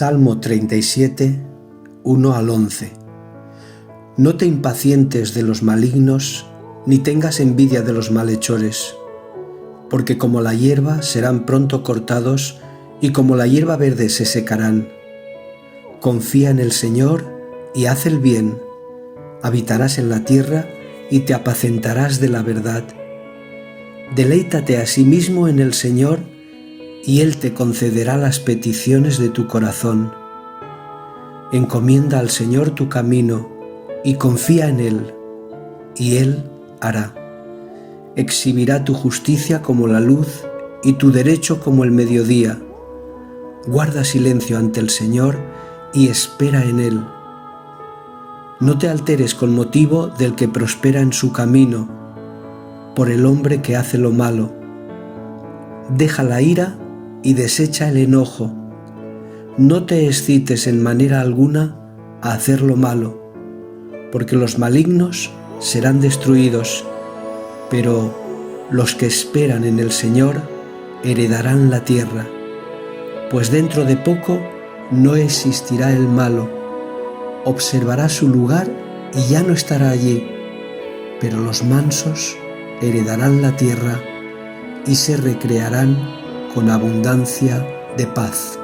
Salmo 37, 1 al 11. No te impacientes de los malignos, ni tengas envidia de los malhechores, porque como la hierba serán pronto cortados, y como la hierba verde se secarán. Confía en el Señor y haz el bien, habitarás en la tierra y te apacentarás de la verdad. Deleítate a sí mismo en el Señor, y Él te concederá las peticiones de tu corazón. Encomienda al Señor tu camino y confía en Él, y Él hará. Exhibirá tu justicia como la luz y tu derecho como el mediodía. Guarda silencio ante el Señor y espera en Él. No te alteres con motivo del que prospera en su camino, por el hombre que hace lo malo. Deja la ira y desecha el enojo. No te excites en manera alguna a hacer lo malo, porque los malignos serán destruidos, pero los que esperan en el Señor heredarán la tierra, pues dentro de poco no existirá el malo. Observará su lugar y ya no estará allí, pero los mansos heredarán la tierra y se recrearán con abundancia de paz.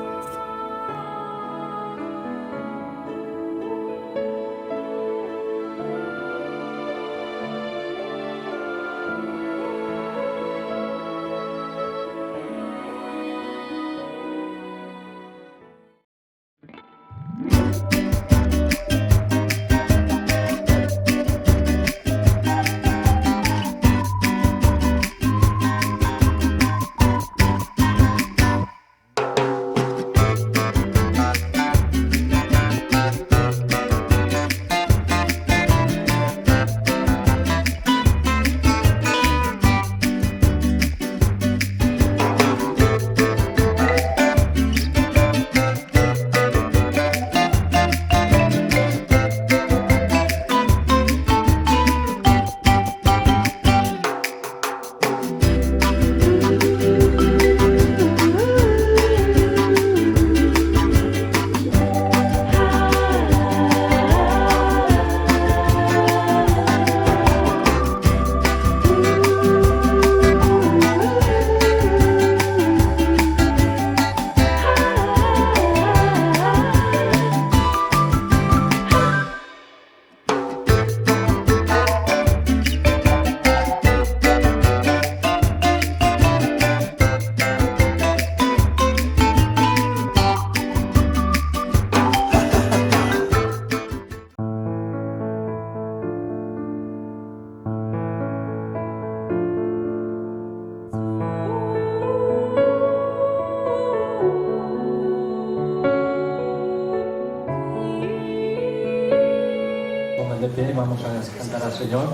De pie, vamos a cantar al Señor.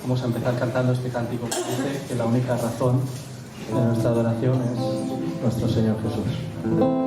Vamos a empezar cantando este cántico que dice que la única razón de nuestra adoración es nuestro Señor Jesús.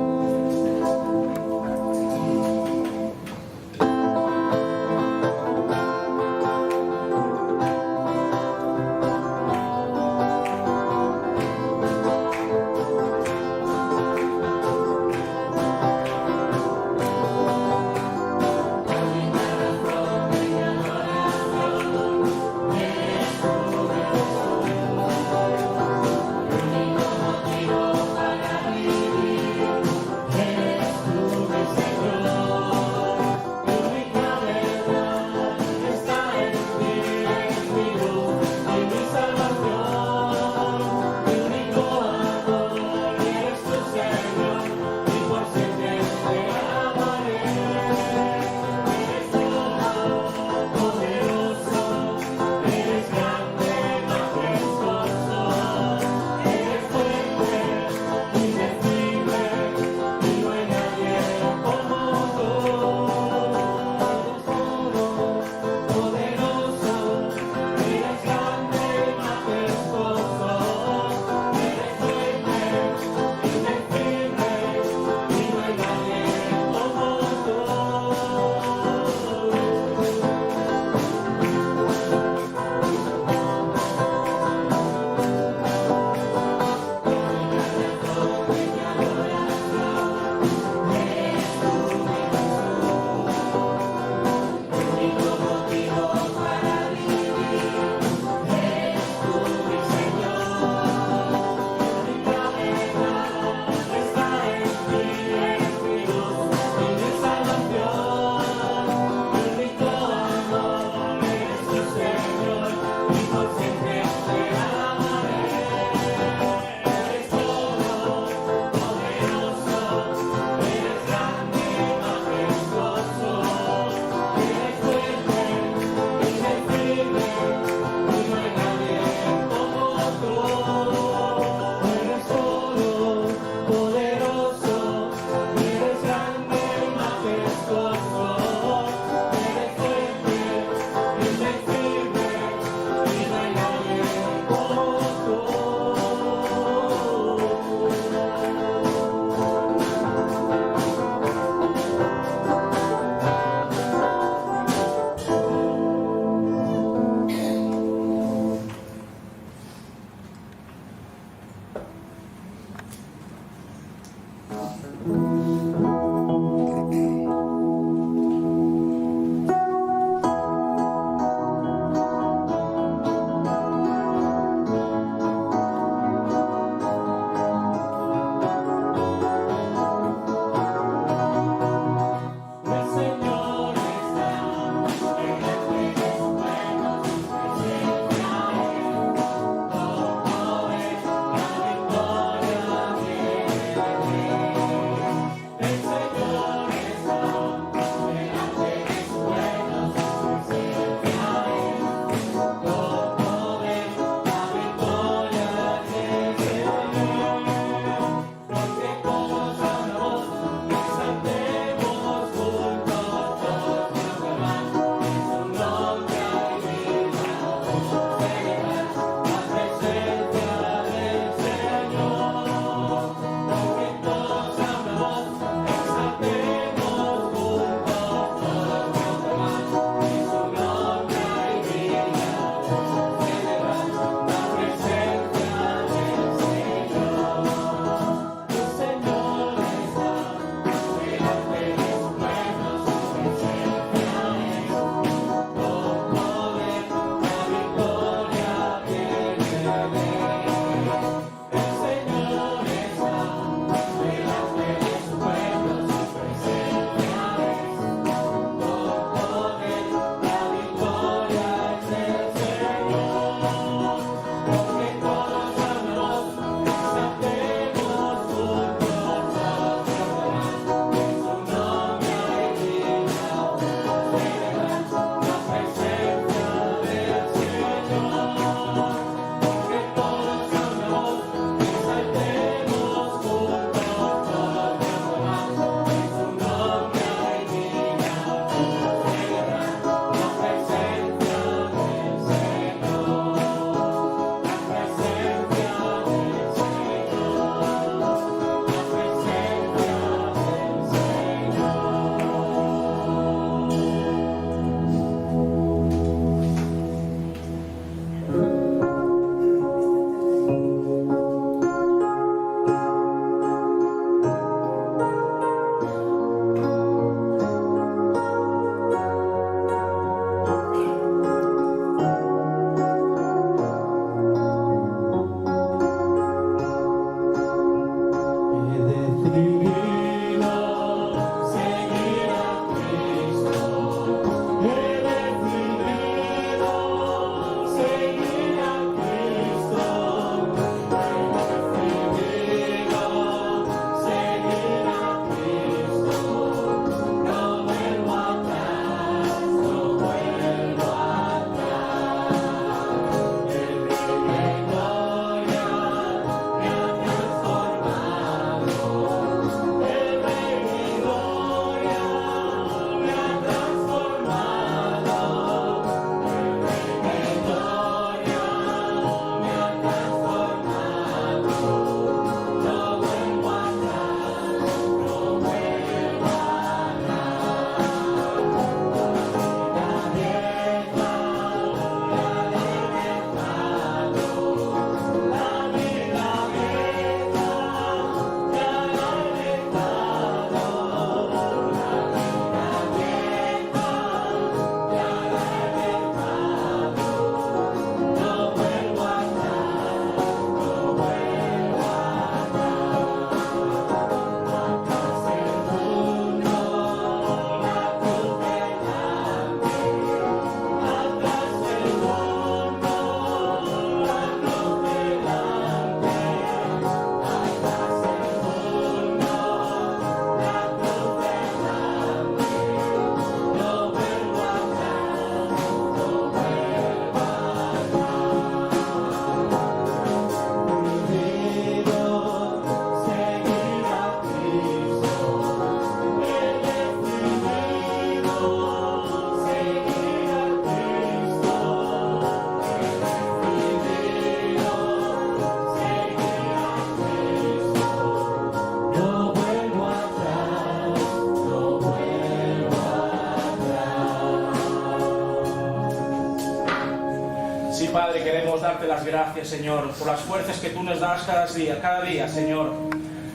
Padre, queremos darte las gracias, Señor, por las fuerzas que tú nos das cada día, Señor,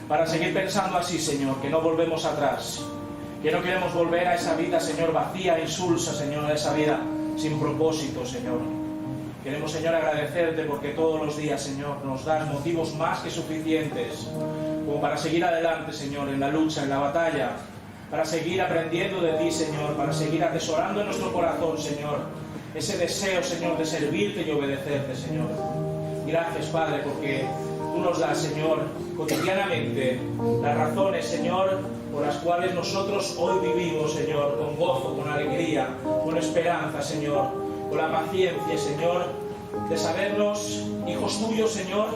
para seguir pensando así, Señor, que no volvemos atrás, que no queremos volver a esa vida, Señor, vacía, insulsa, Señor, a esa vida sin propósito, Señor. Queremos, Señor, agradecerte porque todos los días, Señor, nos das motivos más que suficientes como para seguir adelante, Señor, en la lucha, en la batalla, para seguir aprendiendo de ti, Señor, para seguir atesorando en nuestro corazón, Señor, ese deseo, Señor, de servirte y obedecerte, Señor. Gracias, Padre, porque tú nos das, Señor, cotidianamente las razones, Señor, por las cuales nosotros hoy vivimos, Señor, con gozo, con alegría, con esperanza, Señor, con la paciencia, Señor, de sabernos hijos tuyos, Señor,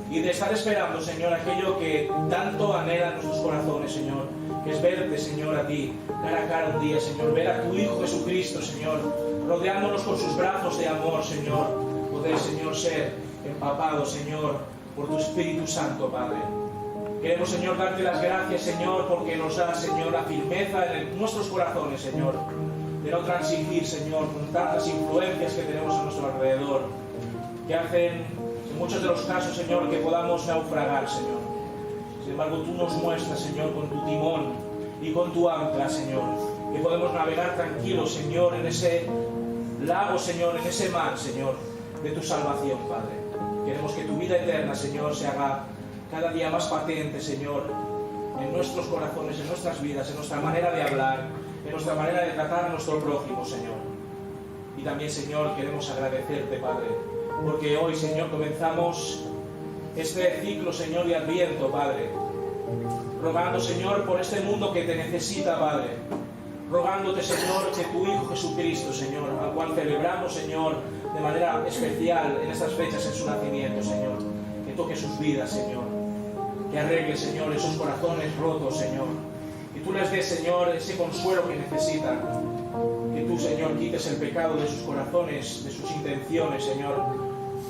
y de estar esperando, Señor, aquello que tanto anhelan nuestros corazones, Señor, que es verte, Señor, a ti, cara a cara un día, Señor, ver a tu Hijo Jesucristo, Señor, rodeándonos con sus brazos de amor, Señor, poder, Señor, ser empapados, Señor, por tu Espíritu Santo, Padre. Queremos, Señor, darte las gracias, Señor, porque nos da, Señor, la firmeza en nuestros corazones, Señor, de no transigir, Señor, con tantas influencias que tenemos a nuestro alrededor, que hacen, en muchos de los casos, Señor, que podamos naufragar, Señor. Sin embargo, tú nos muestras, Señor, con tu timón y con tu ancla, Señor, que podemos navegar tranquilos, Señor, en ese lago, Señor, en ese mar, Señor, de tu salvación, Padre. Queremos que tu vida eterna, Señor, se haga cada día más patente, Señor, en nuestros corazones, en nuestras vidas, en nuestra manera de hablar, en nuestra manera de tratar a nuestro prójimo, Señor. Y también, Señor, queremos agradecerte, Padre, porque hoy, Señor, comenzamos este ciclo, Señor, de Adviento, Padre, rogando, Señor, por este mundo que te necesita, Padre, rogándote, Señor, que tu Hijo Jesucristo, Señor, al cual celebramos, Señor, de manera especial en estas fechas en su nacimiento, Señor, que toque sus vidas, Señor, que arregle, Señor, esos corazones rotos, Señor, que tú les des, Señor, ese consuelo que necesitan, que tú, Señor, quites el pecado de sus corazones, de sus intenciones, Señor,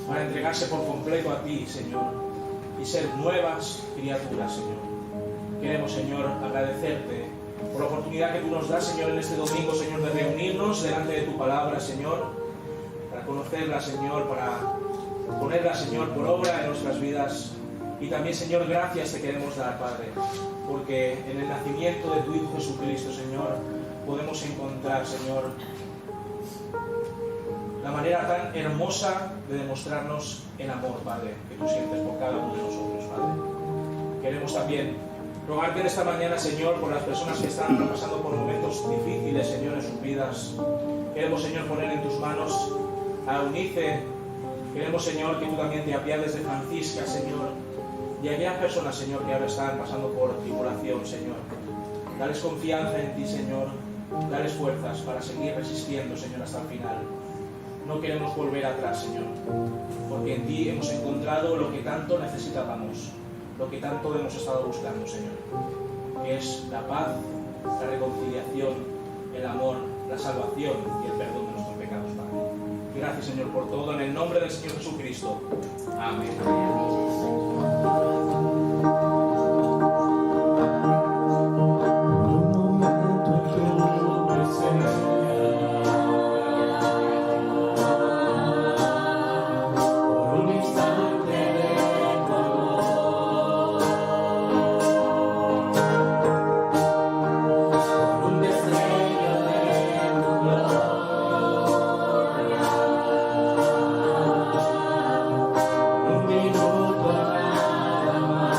para entregarse por completo a ti, Señor, y ser nuevas criaturas, Señor. Queremos, Señor, agradecerte por la oportunidad que tú nos das, Señor, en este domingo, Señor, de reunirnos delante de tu palabra, Señor, para conocerla, Señor, para ponerla, Señor, por obra en nuestras vidas. Y también, Señor, gracias te queremos dar, Padre, porque en el nacimiento de tu Hijo Jesucristo, Señor, podemos encontrar, Señor, la manera tan hermosa de demostrarnos el amor, Padre, que tú sientes por cada uno de nosotros, Padre. Queremos también rogarte en esta mañana, Señor, por las personas que están pasando por momentos difíciles, Señor, en sus vidas. Queremos, Señor, poner en tus manos a Eunice. Queremos, Señor, que tú también te apiades de Francisca, Señor, y a aquellas personas, Señor, que ahora están pasando por tribulación, Señor. Dales confianza en ti, Señor. Dales fuerzas para seguir resistiendo, Señor, hasta el final. No queremos volver atrás, Señor, porque en ti hemos encontrado lo que tanto necesitábamos, lo que tanto hemos estado buscando, Señor, que es la paz, la reconciliación, el amor, la salvación y el perdón de nuestros pecados, Padre. Gracias, Señor, por todo, en el nombre del Señor Jesucristo. Amén. Un minuto nada más.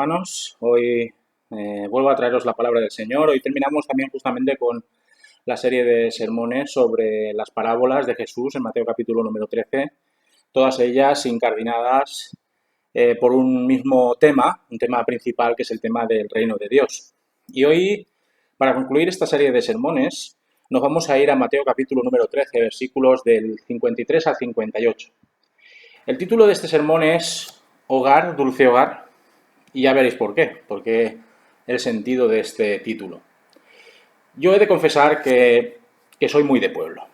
hermanos. Hoy vuelvo a traeros la palabra del Señor. Hoy terminamos también justamente con la serie de sermones sobre las parábolas de Jesús en Mateo capítulo número 13, todas ellas incardinadas por un mismo tema, un tema principal que es el tema del reino de Dios. Y hoy, para concluir esta serie de sermones, nos vamos a ir a Mateo capítulo número 13, versículos del 53 al 58. El título de este sermón es Hogar, dulce hogar, y ya veréis por qué, porque el sentido de este título. Yo he de confesar que soy muy de pueblo,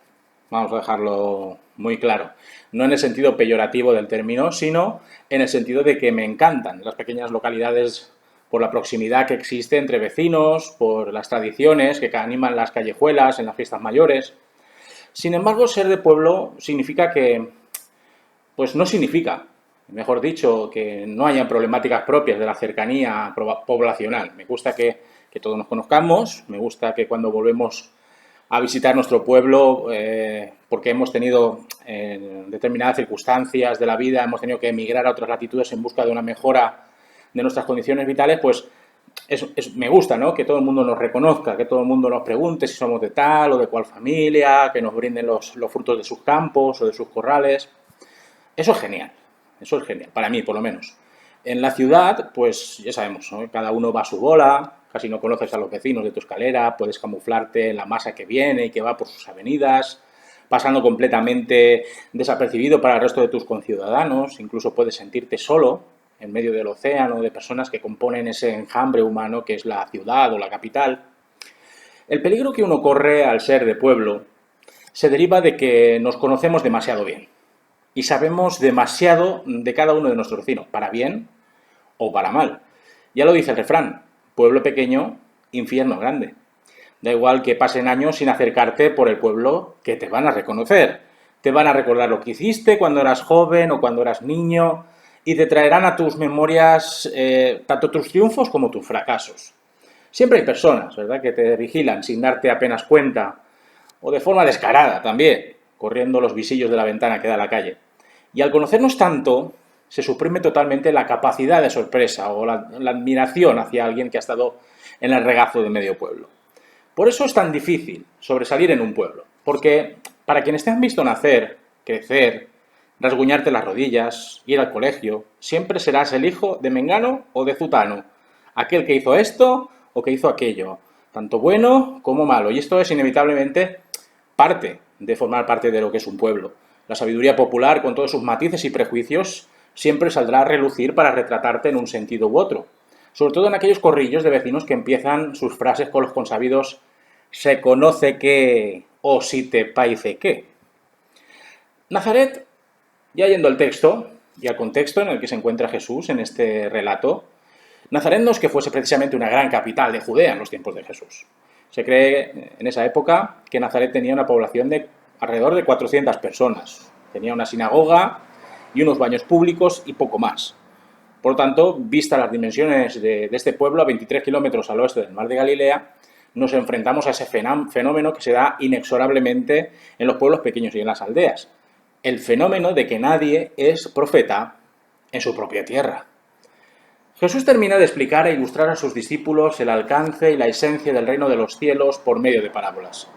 vamos a dejarlo muy claro, no en el sentido peyorativo del término, sino en el sentido de que me encantan las pequeñas localidades por la proximidad que existe entre vecinos, por las tradiciones que animan las callejuelas en las fiestas mayores. Sin embargo, ser de pueblo significa pues no significa, mejor dicho, que no hayan problemáticas propias de la cercanía poblacional. Me gusta que todos nos conozcamos, me gusta que cuando volvemos a visitar nuestro pueblo, porque hemos tenido en determinadas circunstancias de la vida, hemos tenido que emigrar a otras latitudes en busca de una mejora de nuestras condiciones vitales, pues me gusta, ¿no? Que todo el mundo nos reconozca, que todo el mundo nos pregunte si somos de tal o de cual familia, que nos brinden los frutos de sus campos o de sus corrales. Eso es genial, para mí por lo menos. En la ciudad, pues ya sabemos, ¿no? Cada uno va a su bola, casi no conoces a los vecinos de tu escalera, puedes camuflarte en la masa que viene y que va por sus avenidas, pasando completamente desapercibido para el resto de tus conciudadanos, incluso puedes sentirte solo en medio del océano de personas que componen ese enjambre humano que es la ciudad o la capital. El peligro que uno corre al ser de pueblo se deriva de que nos conocemos demasiado bien y sabemos demasiado de cada uno de nuestros vecinos, para bien o para mal. Ya lo dice el refrán, pueblo pequeño, infierno grande. Da igual que pasen años sin acercarte por el pueblo, que te van a reconocer. Te van a recordar lo que hiciste cuando eras joven o cuando eras niño y te traerán a tus memorias tanto tus triunfos como tus fracasos. Siempre hay personas, ¿verdad?, que te vigilan sin darte apenas cuenta o de forma descarada también, corriendo los visillos de la ventana que da a la calle. Y al conocernos tanto, se suprime totalmente la capacidad de sorpresa o la admiración hacia alguien que ha estado en el regazo de medio pueblo. Por eso es tan difícil sobresalir en un pueblo, porque para quienes te han visto nacer, crecer, rasguñarte las rodillas, ir al colegio, siempre serás el hijo de Mengano o de Zutano, aquel que hizo esto o que hizo aquello, tanto bueno como malo, y esto es inevitablemente parte de formar parte de lo que es un pueblo. La sabiduría popular, con todos sus matices y prejuicios, siempre saldrá a relucir para retratarte en un sentido u otro. Sobre todo en aquellos corrillos de vecinos que empiezan sus frases con los consabidos «se conoce que» o «si te parece que». Nazaret, ya yendo al texto y al contexto en el que se encuentra Jesús en este relato, Nazaret no es que fuese precisamente una gran capital de Judea en los tiempos de Jesús. Se cree en esa época que Nazaret tenía una población de alrededor de 400 personas. Tenía una sinagoga y unos baños públicos y poco más. Por lo tanto, vistas las dimensiones de este pueblo, a 23 kilómetros al oeste del mar de Galilea, nos enfrentamos a ese fenómeno que se da inexorablemente en los pueblos pequeños y en las aldeas. El fenómeno de que nadie es profeta en su propia tierra. Jesús termina de explicar e ilustrar a sus discípulos el alcance y la esencia del reino de los cielos por medio de parábolas,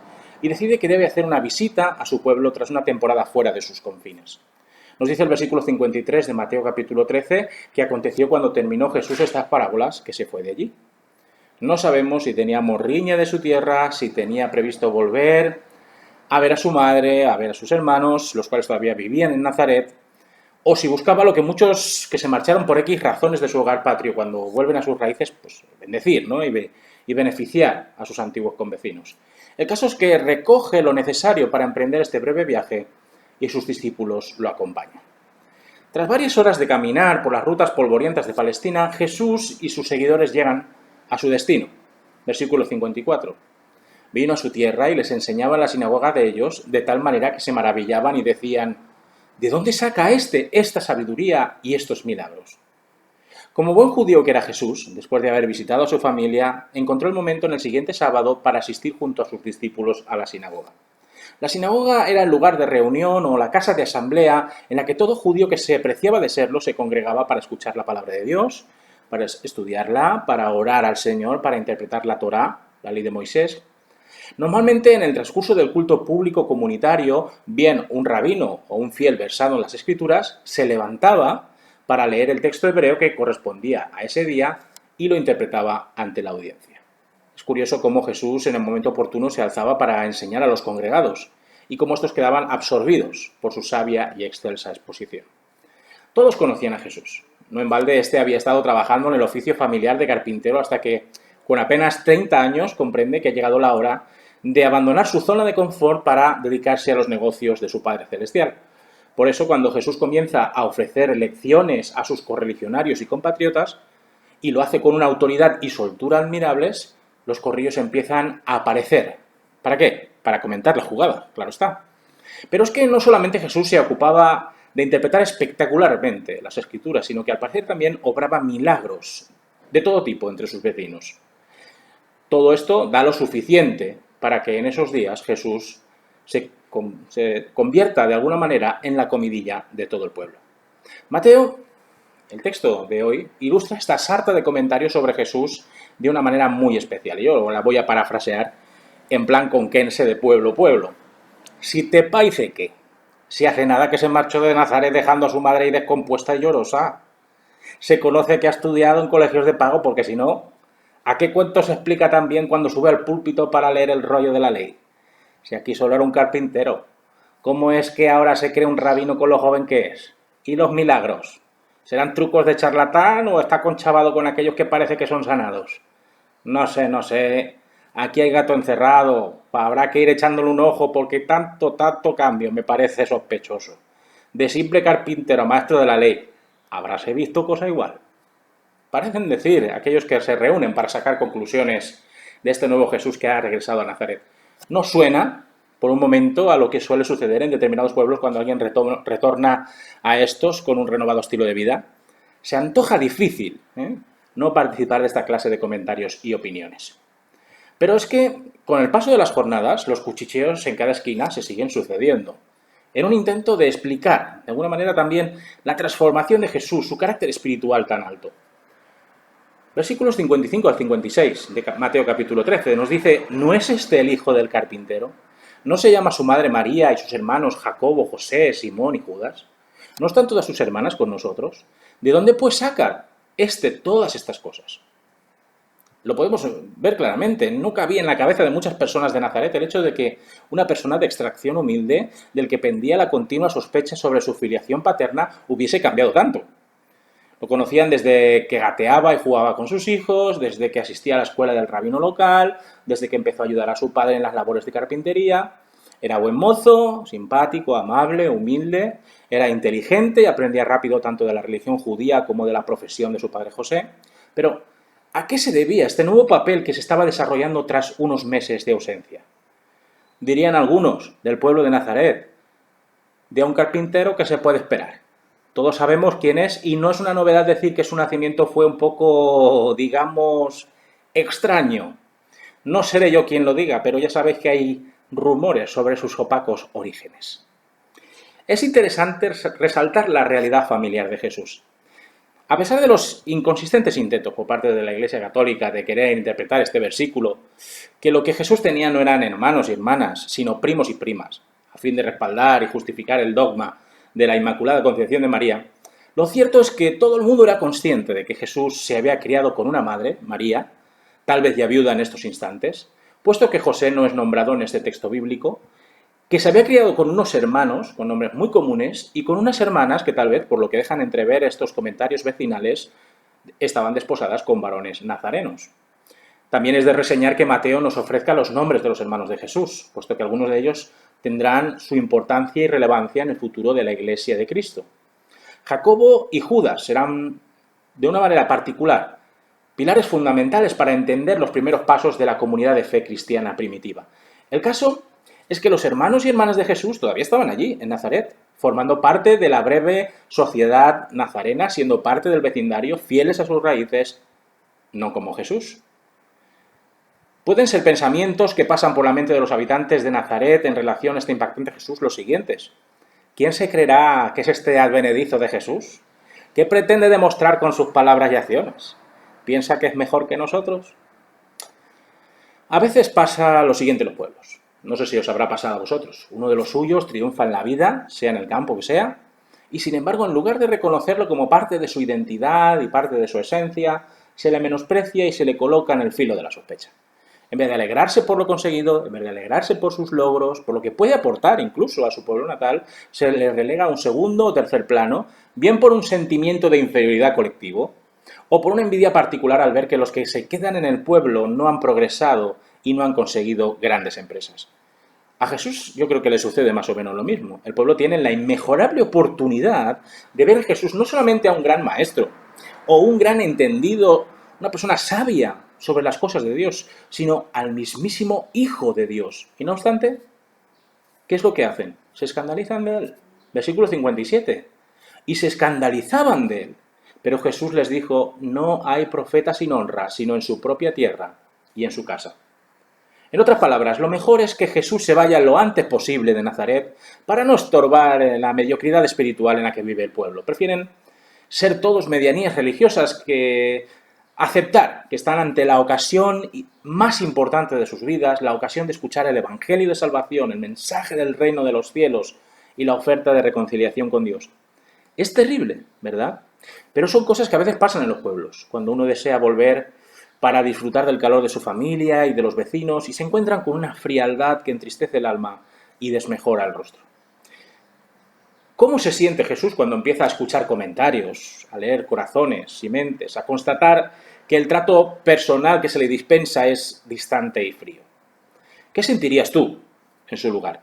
y decide que debe hacer una visita a su pueblo tras una temporada fuera de sus confines. Nos dice el versículo 53 de Mateo capítulo 13 que aconteció cuando terminó Jesús estas parábolas que se fue de allí. No sabemos si tenía morriña de su tierra, si tenía previsto volver a ver a su madre, a ver a sus hermanos, los cuales todavía vivían en Nazaret, o si buscaba lo que muchos que se marcharon por X razones de su hogar patrio, cuando vuelven a sus raíces, pues bendecir, ¿no? y beneficiar a sus antiguos convecinos. El caso es que recoge lo necesario para emprender este breve viaje y sus discípulos lo acompañan. Tras varias horas de caminar por las rutas polvorientas de Palestina, Jesús y sus seguidores llegan a su destino. Versículo 54. Vino a su tierra y les enseñaba en la sinagoga de ellos, de tal manera que se maravillaban y decían: ¿de dónde saca esta sabiduría y estos milagros? Como buen judío que era Jesús, después de haber visitado a su familia, encontró el momento en el siguiente sábado para asistir junto a sus discípulos a la sinagoga. La sinagoga era el lugar de reunión o la casa de asamblea en la que todo judío que se preciaba de serlo se congregaba para escuchar la palabra de Dios, para estudiarla, para orar al Señor, para interpretar la Torá, la ley de Moisés. Normalmente en el transcurso del culto público comunitario, bien un rabino o un fiel versado en las Escrituras se levantaba para leer el texto hebreo que correspondía a ese día y lo interpretaba ante la audiencia. Es curioso cómo Jesús en el momento oportuno se alzaba para enseñar a los congregados y cómo estos quedaban absorbidos por su sabia y excelsa exposición. Todos conocían a Jesús. No en balde este había estado trabajando en el oficio familiar de carpintero hasta que, con apenas 30 años, comprende que ha llegado la hora de abandonar su zona de confort para dedicarse a los negocios de su Padre Celestial. Por eso, cuando Jesús comienza a ofrecer lecciones a sus correligionarios y compatriotas, y lo hace con una autoridad y soltura admirables, los corrillos empiezan a aparecer. ¿Para qué? Para comentar la jugada, claro está. Pero es que no solamente Jesús se ocupaba de interpretar espectacularmente las Escrituras, sino que al parecer también obraba milagros de todo tipo entre sus vecinos. Todo esto da lo suficiente para que en esos días Jesús se convierta de alguna manera en la comidilla de todo el pueblo. Mateo, el texto de hoy, ilustra esta sarta de comentarios sobre Jesús de una manera muy especial. Yo la voy a parafrasear en plan conquense de pueblo, pueblo. Si te parece que, si hace nada que se marchó de Nazaret dejando a su madre ahí descompuesta y llorosa, se conoce que ha estudiado en colegios de pago porque si no, ¿a qué cuento se explica también cuando sube al púlpito para leer el rollo de la ley? Si aquí solo era un carpintero, ¿cómo es que ahora se cree un rabino con lo joven que es? ¿Y los milagros? ¿Serán trucos de charlatán o está conchavado con aquellos que parece que son sanados? No sé. Aquí hay gato encerrado. Habrá que ir echándole un ojo porque tanto cambio me parece sospechoso. De simple carpintero a maestro de la ley, ¿habráse visto cosa igual? Parecen decir aquellos que se reúnen para sacar conclusiones de este nuevo Jesús que ha regresado a Nazaret. ¿No suena, por un momento, a lo que suele suceder en determinados pueblos cuando alguien retorna a estos con un renovado estilo de vida? Se antoja difícil, no participar de esta clase de comentarios y opiniones. Pero es que, con el paso de las jornadas, los cuchicheos en cada esquina se siguen sucediendo, en un intento de explicar, de alguna manera también, la transformación de Jesús, su carácter espiritual tan alto. Versículos 55 al 56 de Mateo capítulo 13 nos dice: ¿no es este el hijo del carpintero? ¿No se llama su madre María y sus hermanos Jacobo, José, Simón y Judas? ¿No están todas sus hermanas con nosotros? ¿De dónde pues saca todas estas cosas? Lo podemos ver claramente. No cabía en la cabeza de muchas personas de Nazaret el hecho de que una persona de extracción humilde, del que pendía la continua sospecha sobre su filiación paterna, hubiese cambiado tanto. Lo conocían desde que gateaba y jugaba con sus hijos, desde que asistía a la escuela del rabino local, desde que empezó a ayudar a su padre en las labores de carpintería. Era buen mozo, simpático, amable, humilde, era inteligente y aprendía rápido tanto de la religión judía como de la profesión de su padre José. Pero, ¿a qué se debía este nuevo papel que se estaba desarrollando tras unos meses de ausencia? Dirían algunos del pueblo de Nazaret: de un carpintero que se puede esperar. Todos sabemos quién es y no es una novedad decir que su nacimiento fue un poco, digamos, extraño. No seré yo quien lo diga, pero ya sabéis que hay rumores sobre sus opacos orígenes. Es interesante resaltar la realidad familiar de Jesús. A pesar de los inconsistentes intentos por parte de la Iglesia Católica de querer interpretar este versículo, que lo que Jesús tenía no eran hermanos y hermanas, sino primos y primas, a fin de respaldar y justificar el dogma de la Inmaculada Concepción de María, lo cierto es que todo el mundo era consciente de que Jesús se había criado con una madre, María, tal vez ya viuda en estos instantes, puesto que José no es nombrado en este texto bíblico, que se había criado con unos hermanos, con nombres muy comunes, y con unas hermanas que tal vez, por lo que dejan entrever estos comentarios vecinales, estaban desposadas con varones nazarenos. También es de reseñar que Mateo nos ofrezca los nombres de los hermanos de Jesús, puesto que algunos de ellos tendrán su importancia y relevancia en el futuro de la Iglesia de Cristo. Jacobo y Judas serán, de una manera particular, pilares fundamentales para entender los primeros pasos de la comunidad de fe cristiana primitiva. El caso es que los hermanos y hermanas de Jesús todavía estaban allí, en Nazaret, formando parte de la breve sociedad nazarena, siendo parte del vecindario, fieles a sus raíces, no como Jesús. Pueden ser pensamientos que pasan por la mente de los habitantes de Nazaret en relación a este impactante Jesús los siguientes. ¿Quién se creerá que es este advenedizo de Jesús? ¿Qué pretende demostrar con sus palabras y acciones? ¿Piensa que es mejor que nosotros? A veces pasa lo siguiente en los pueblos. No sé si os habrá pasado a vosotros. Uno de los suyos triunfa en la vida, sea en el campo que sea, y sin embargo, en lugar de reconocerlo como parte de su identidad y parte de su esencia, se le menosprecia y se le coloca en el filo de la sospecha. En vez de alegrarse por lo conseguido, en vez de alegrarse por sus logros, por lo que puede aportar incluso a su pueblo natal, se le relega a un segundo o tercer plano, bien por un sentimiento de inferioridad colectivo, o por una envidia particular al ver que los que se quedan en el pueblo no han progresado y no han conseguido grandes empresas. A Jesús yo creo que le sucede más o menos lo mismo. El pueblo tiene la inmejorable oportunidad de ver en Jesús no solamente a un gran maestro, o un gran entendido, una persona sabia sobre las cosas de Dios, sino al mismísimo Hijo de Dios. Y no obstante, ¿qué es lo que hacen? Se escandalizan de él. Versículo 57. Y se escandalizaban de él. Pero Jesús les dijo, no hay profeta sin honra, sino en su propia tierra y en su casa. En otras palabras, lo mejor es que Jesús se vaya lo antes posible de Nazaret para no estorbar la mediocridad espiritual en la que vive el pueblo. Prefieren ser todos medianías religiosas que aceptar que están ante la ocasión más importante de sus vidas, la ocasión de escuchar el Evangelio de salvación, el mensaje del reino de los cielos y la oferta de reconciliación con Dios. Es terrible, ¿verdad? Pero son cosas que a veces pasan en los pueblos, cuando uno desea volver para disfrutar del calor de su familia y de los vecinos, y se encuentran con una frialdad que entristece el alma y desmejora el rostro. ¿Cómo se siente Jesús cuando empieza a escuchar comentarios, a leer corazones y mentes, a constatar que el trato personal que se le dispensa es distante y frío? ¿Qué sentirías tú en su lugar?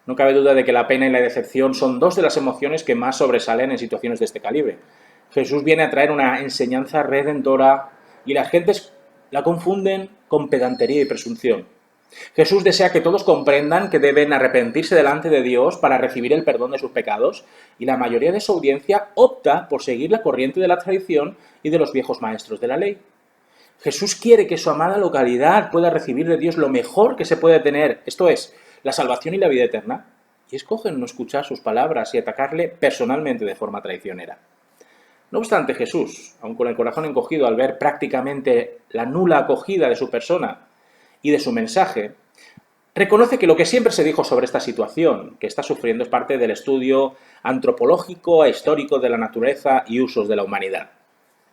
No cabe duda de que la pena y la decepción son dos de las emociones que más sobresalen en situaciones de este calibre. Jesús viene a traer una enseñanza redentora y las gentes la confunden con pedantería y presunción. Jesús desea que todos comprendan que deben arrepentirse delante de Dios para recibir el perdón de sus pecados, y la mayoría de su audiencia opta por seguir la corriente de la tradición y de los viejos maestros de la ley. Jesús quiere que su amada localidad pueda recibir de Dios lo mejor que se puede tener, esto es, la salvación y la vida eterna, y escogen no escuchar sus palabras y atacarle personalmente de forma traicionera. No obstante, Jesús, aun con el corazón encogido al ver prácticamente la nula acogida de su persona y de su mensaje, reconoce que lo que siempre se dijo sobre esta situación que está sufriendo es parte del estudio antropológico e histórico de la naturaleza y usos de la humanidad.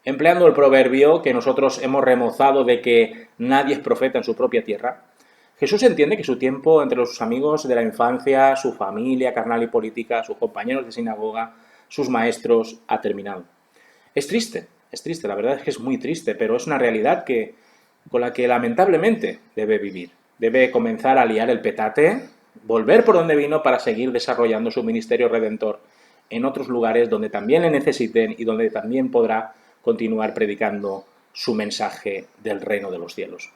Empleando el proverbio que nosotros hemos remozado de que nadie es profeta en su propia tierra, Jesús entiende que su tiempo entre sus amigos de la infancia, su familia carnal y política, sus compañeros de sinagoga, sus maestros, ha terminado. Es triste, la verdad es que es muy triste, pero es una realidad con la que lamentablemente debe vivir. Debe comenzar a liar el petate, volver por donde vino para seguir desarrollando su ministerio redentor en otros lugares donde también le necesiten y donde también podrá continuar predicando su mensaje del reino de los cielos.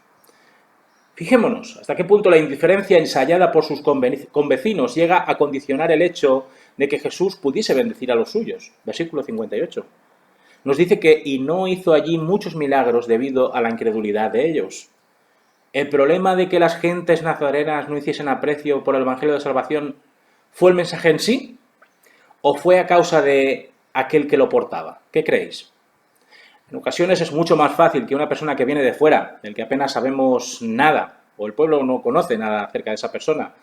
Fijémonos hasta qué punto la indiferencia ensayada por sus convecinos llega a condicionar el hecho de que Jesús pudiese bendecir a los suyos. Versículo 58. Nos dice que y no hizo allí muchos milagros debido a la incredulidad de ellos. ¿El problema de que las gentes nazarenas no hiciesen aprecio por el Evangelio de Salvación fue el mensaje en sí? ¿O fue a causa de aquel que lo portaba? ¿Qué creéis? En ocasiones es mucho más fácil que una persona que viene de fuera, del que apenas sabemos nada, o el pueblo no conoce nada acerca de esa persona,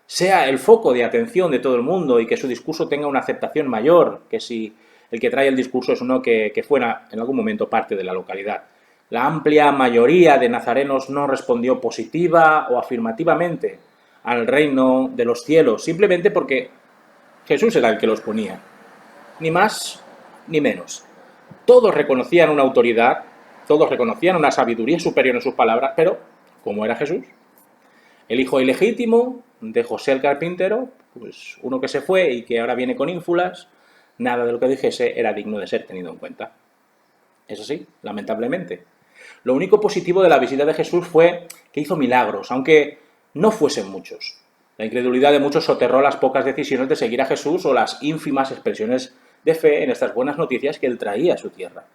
sea el foco de atención de todo el mundo y que su discurso tenga una aceptación mayor que si el que trae el discurso es uno que fuera en algún momento parte de la localidad. La amplia mayoría de nazarenos no respondió positiva o afirmativamente al reino de los cielos, simplemente porque Jesús era el que los ponía. Ni más ni menos. Todos reconocían una autoridad, todos reconocían una sabiduría superior en sus palabras, pero ¿cómo era Jesús? El hijo ilegítimo de José el carpintero, pues uno que se fue y que ahora viene con ínfulas, nada de lo que dijese era digno de ser tenido en cuenta. Eso sí, lamentablemente. Lo único positivo de la visita de Jesús fue que hizo milagros, aunque no fuesen muchos. La incredulidad de muchos soterró las pocas decisiones de seguir a Jesús o las ínfimas expresiones de fe en estas buenas noticias que él traía a su tierra.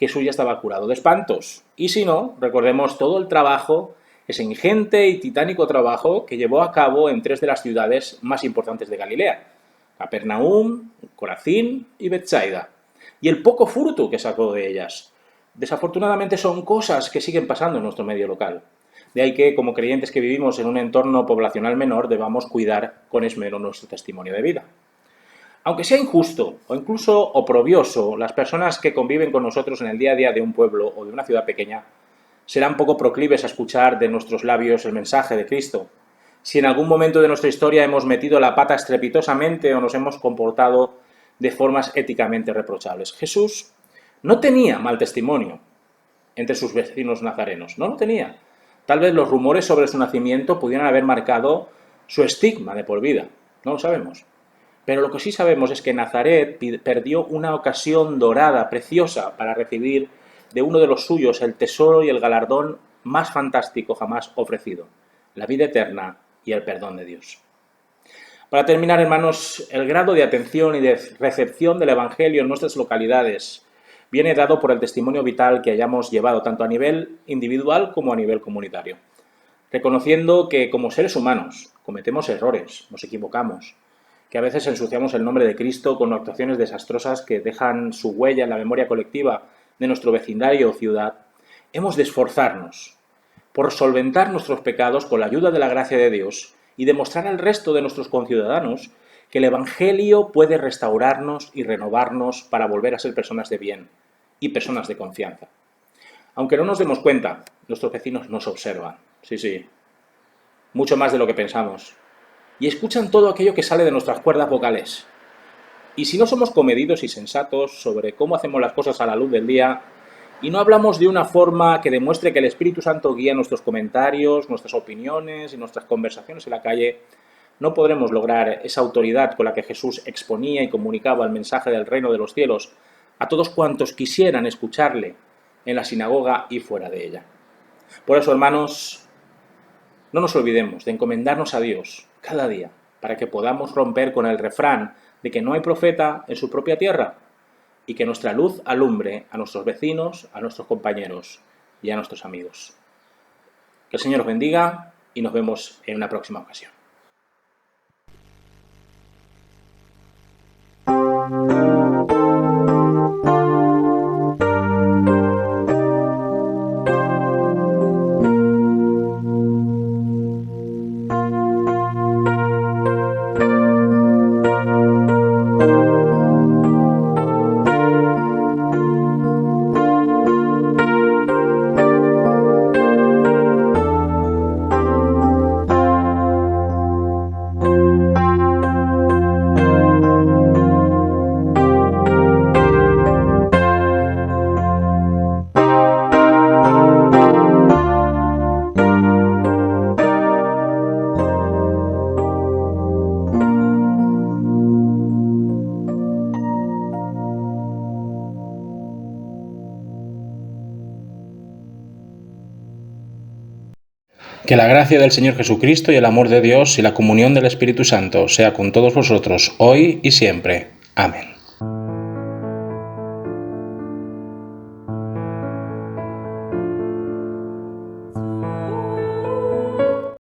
Jesús ya estaba curado de espantos. Y si no, recordemos todo el trabajo, ese ingente y titánico trabajo que llevó a cabo en 3 de las ciudades más importantes de Galilea: Capernaum, Corazín y Betsaida. Y el poco fruto que sacó de ellas. Desafortunadamente son cosas que siguen pasando en nuestro medio local. De ahí que, como creyentes que vivimos en un entorno poblacional menor, debamos cuidar con esmero nuestro testimonio de vida. Aunque sea injusto o incluso oprobioso, las personas que conviven con nosotros en el día a día de un pueblo o de una ciudad pequeña serán poco proclives a escuchar de nuestros labios el mensaje de Cristo. Si en algún momento de nuestra historia hemos metido la pata estrepitosamente o nos hemos comportado de formas éticamente reprochables. Jesús no tenía mal testimonio entre sus vecinos nazarenos, no lo tenía. Tal vez los rumores sobre su nacimiento pudieran haber marcado su estigma de por vida, no lo sabemos. Pero lo que sí sabemos es que Nazaret perdió una ocasión dorada, preciosa, para recibir de uno de los suyos el tesoro y el galardón más fantástico jamás ofrecido, la vida eterna y el perdón de Dios. Para terminar, hermanos, el grado de atención y de recepción del Evangelio en nuestras localidades viene dado por el testimonio vital que hayamos llevado tanto a nivel individual como a nivel comunitario. Reconociendo que como seres humanos cometemos errores, nos equivocamos, que a veces ensuciamos el nombre de Cristo con actuaciones desastrosas que dejan su huella en la memoria colectiva de nuestro vecindario o ciudad, hemos de esforzarnos por solventar nuestros pecados con la ayuda de la gracia de Dios y demostrar al resto de nuestros conciudadanos que el Evangelio puede restaurarnos y renovarnos para volver a ser personas de bien y personas de confianza. Aunque no nos demos cuenta, nuestros vecinos nos observan, sí, mucho más de lo que pensamos, y escuchan todo aquello que sale de nuestras cuerdas vocales. Y si no somos comedidos y sensatos sobre cómo hacemos las cosas a la luz del día, y no hablamos de una forma que demuestre que el Espíritu Santo guía nuestros comentarios, nuestras opiniones y nuestras conversaciones en la calle, no podremos lograr esa autoridad con la que Jesús exponía y comunicaba el mensaje del reino de los cielos a todos cuantos quisieran escucharle en la sinagoga y fuera de ella. Por eso, hermanos, no nos olvidemos de encomendarnos a Dios cada día para que podamos romper con el refrán de que no hay profeta en su propia tierra y que nuestra luz alumbre a nuestros vecinos, a nuestros compañeros y a nuestros amigos. Que el Señor os bendiga y nos vemos en una próxima ocasión. Que la gracia del Señor Jesucristo y el amor de Dios y la comunión del Espíritu Santo sea con todos vosotros hoy y siempre. Amén.